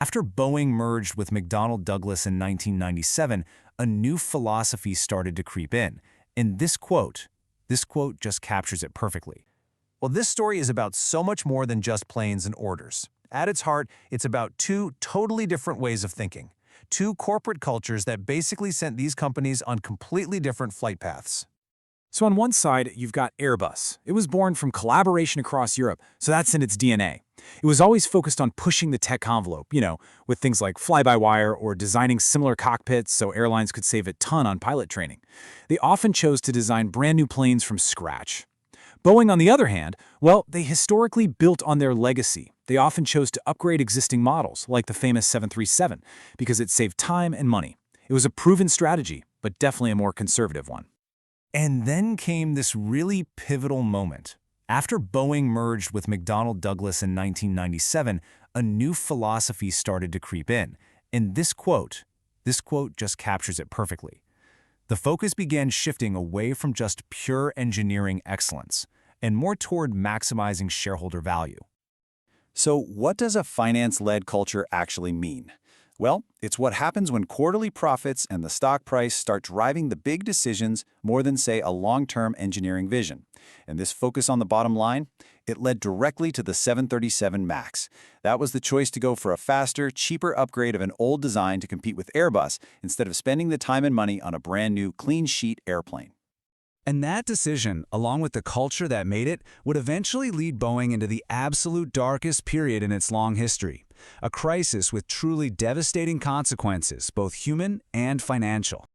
After Boeing merged with McDonnell Douglas in 1997, a new philosophy started to creep in. And this quote just captures it perfectly. Well, this story is about so much more than just planes and orders. At its heart, it's about two totally different ways of thinking. Two corporate cultures that basically sent these companies on completely different flight paths. So on one side, you've got Airbus. It was born from collaboration across Europe, so that's in its DNA. It was always focused on pushing the tech envelope, with things like fly-by-wire or designing similar cockpits so airlines could save a ton on pilot training. They often chose to design brand new planes from scratch. Boeing, on the other hand, well, they historically built on their legacy. They often chose to upgrade existing models, like the famous 737, because it saved time and money. It was a proven strategy, but definitely a more conservative one. And then came this really pivotal moment. After Boeing merged with McDonnell Douglas in 1997, a new philosophy started to creep in. And this quote just captures it perfectly. The focus began shifting away from just pure engineering excellence and more toward maximizing shareholder value. So what does a finance-led culture actually mean? Well, it's what happens when quarterly profits and the stock price start driving the big decisions more than, say, a long-term engineering vision. And this focus on the bottom line, it led directly to the 737 MAX. That was the choice to go for a faster, cheaper upgrade of an old design to compete with Airbus instead of spending the time and money on a brand new clean-sheet airplane. And that decision, along with the culture that made it, would eventually lead Boeing into the absolute darkest period in its long history, a crisis with truly devastating consequences, both human and financial.